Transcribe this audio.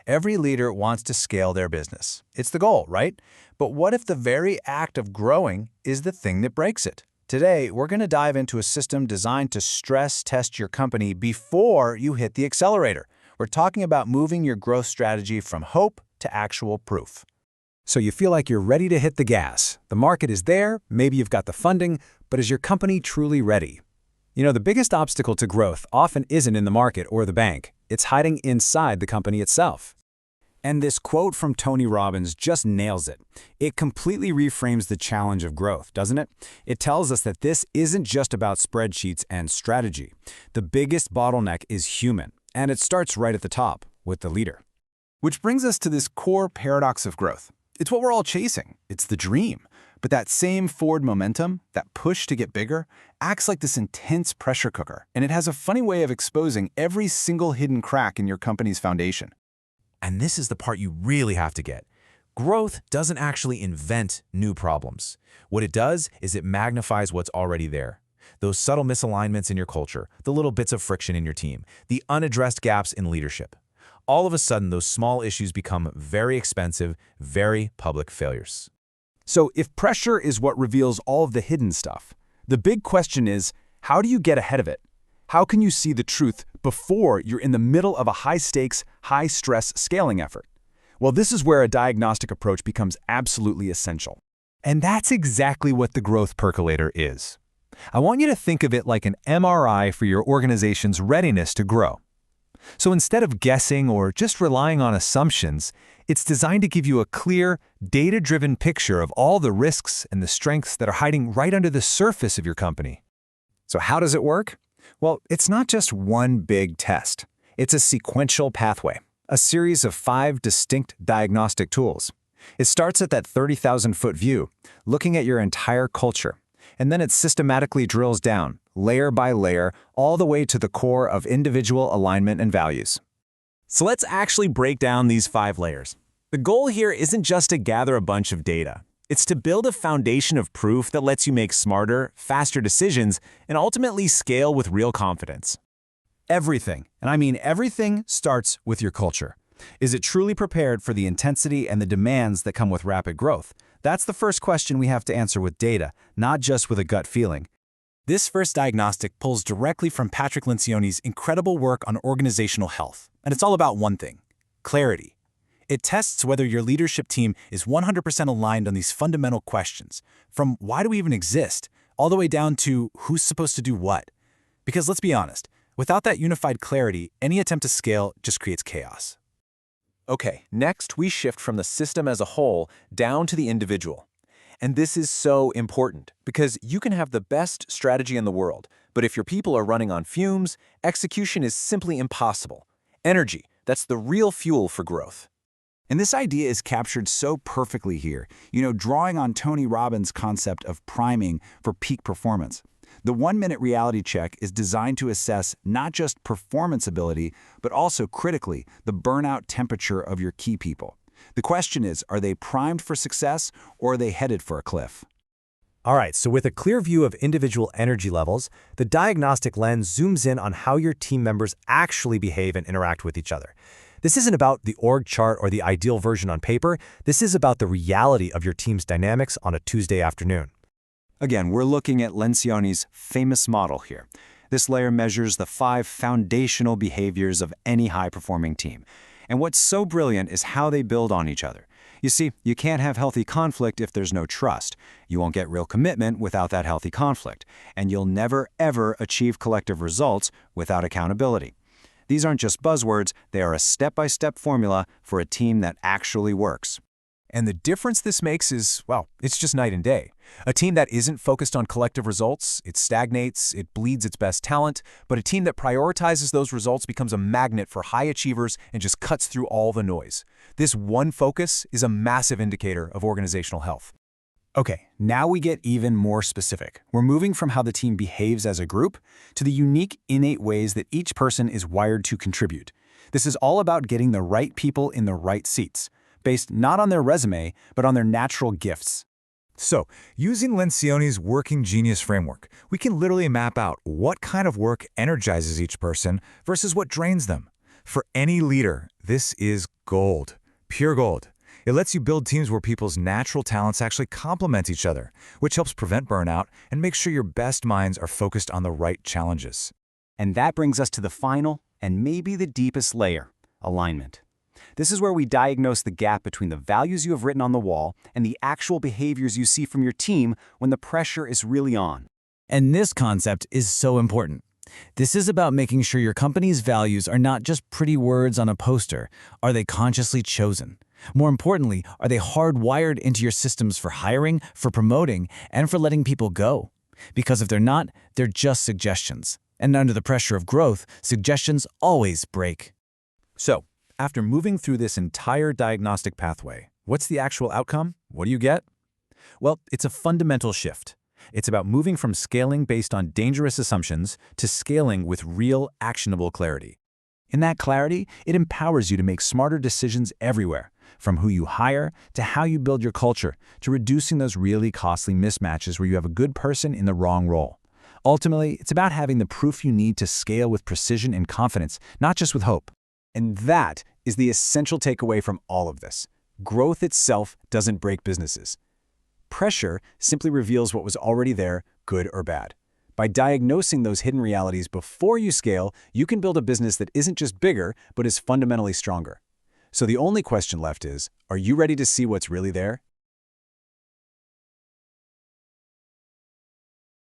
Every leader wants to scale their business. It's the goal, right? But what if the very act of growing is the thing that breaks it? Today, we're going to dive into a system designed to stress test your company before you hit the accelerator. We're talking about moving your growth strategy from hope to actual proof. So you feel like you're ready to hit the gas. The market is there, maybe you've got the funding, but is your company truly ready? You know, the biggest obstacle to growth often isn't in the market or the bank. It's hiding inside the company itself. And this quote from Tony Robbins just nails it. It completely reframes the challenge of growth, doesn't it? It tells us that this isn't just about spreadsheets and strategy. The biggest bottleneck is human, and it starts right at the top, with the leader. Which brings us to this core paradox of growth. It's what we're all chasing. It's the dream. But that same forward momentum, that push to get bigger, acts like this intense pressure cooker, and it has a funny way of exposing every single hidden crack in your company's foundation. And this is the part you really have to get. Growth doesn't actually invent new problems. What it does is it magnifies what's already there. Those subtle misalignments in your culture, the little bits of friction in your team, the unaddressed gaps in leadership. All of a sudden, those small issues become very expensive, very public failures. So if pressure is what reveals all of the hidden stuff, the big question is, how do you get ahead of it? How can you see the truth before you're in the middle of a high-stakes, high-stress scaling effort? Well, this is where a diagnostic approach becomes absolutely essential. And that's exactly what the Growth Percolator is. I want you to think of it like an MRI for your organization's readiness to grow. So instead of guessing or just relying on assumptions, it's designed to give you a clear, data-driven picture of all the risks and the strengths that are hiding right under the surface of your company. So how does it work? Well, it's not just one big test. It's a sequential pathway, a series of 5 distinct diagnostic tools. It starts at that 30,000-foot view, looking at your entire culture, and then it systematically drills down, layer by layer, all the way to the core of individual alignment and values. So let's actually break down these 5 layers. The goal here isn't just to gather a bunch of data. It's to build a foundation of proof that lets you make smarter, faster decisions and ultimately scale with real confidence. Everything, and I mean everything, starts with your culture. Is it truly prepared for the intensity and the demands that come with rapid growth? That's the first question we have to answer with data, not just with a gut feeling. This first diagnostic pulls directly from Patrick Lencioni's incredible work on organizational health, and it's all about one thing: clarity. It tests whether your leadership team is 100% aligned on these fundamental questions, from why do we even exist, all the way down to who's supposed to do what. Because let's be honest, without that unified clarity, any attempt to scale just creates chaos. Okay, next we shift from the system as a whole down to the individual. And this is so important, because you can have the best strategy in the world, but if your people are running on fumes, execution is simply impossible. Energy, that's the real fuel for growth. And this idea is captured so perfectly here, drawing on Tony Robbins' concept of priming for peak performance. The 1-minute reality check is designed to assess not just performance ability, but also critically the burnout temperature of your key people. The question is, are they primed for success or are they headed for a cliff? All right, so with a clear view of individual energy levels, the diagnostic lens zooms in on how your team members actually behave and interact with each other. This isn't about the org chart or the ideal version on paper. This is about the reality of your team's dynamics on a Tuesday afternoon. Again, we're looking at Lencioni's famous model here. This layer measures the 5 foundational behaviors of any high-performing team. And what's so brilliant is how they build on each other. You see, you can't have healthy conflict if there's no trust. You won't get real commitment without that healthy conflict. And you'll never, ever achieve collective results without accountability. These aren't just buzzwords, they are a step-by-step formula for a team that actually works. And the difference this makes is, well, it's just night and day. A team that isn't focused on collective results, it stagnates, it bleeds its best talent, but a team that prioritizes those results becomes a magnet for high achievers and just cuts through all the noise. This one focus is a massive indicator of organizational health. Okay, now we get even more specific. We're moving from how the team behaves as a group to the unique, innate ways that each person is wired to contribute. This is all about getting the right people in the right seats, based not on their resume, but on their natural gifts. So, using Lencioni's Working Genius framework, we can literally map out what kind of work energizes each person versus what drains them. For any leader, This is gold. Pure gold. It lets you build teams where people's natural talents actually complement each other, which helps prevent burnout and make sure your best minds are focused on the right challenges. And that brings us to the final and maybe the deepest layer, alignment. This is where we diagnose the gap between the values you have written on the wall and the actual behaviors you see from your team when the pressure is really on. And this concept is so important. This is about making sure your company's values are not just pretty words on a poster. Are they consciously chosen? More importantly, are they hardwired into your systems for hiring, for promoting, and for letting people go? Because if they're not, they're just suggestions. And under the pressure of growth, suggestions always break. So, after moving through this entire diagnostic pathway, what's the actual outcome? What do you get? Well, it's a fundamental shift. It's about moving from scaling based on dangerous assumptions to scaling with real, actionable clarity. In that clarity, it empowers you to make smarter decisions everywhere, from who you hire to how you build your culture, to reducing those really costly mismatches where you have a good person in the wrong role. Ultimately, it's about having the proof you need to scale with precision and confidence, not just with hope. And that is the essential takeaway from all of this. Growth itself doesn't break businesses. Pressure simply reveals what was already there, good or bad. By diagnosing those hidden realities before you scale, you can build a business that isn't just bigger, but is fundamentally stronger. So the only question left is, are you ready to see what's really there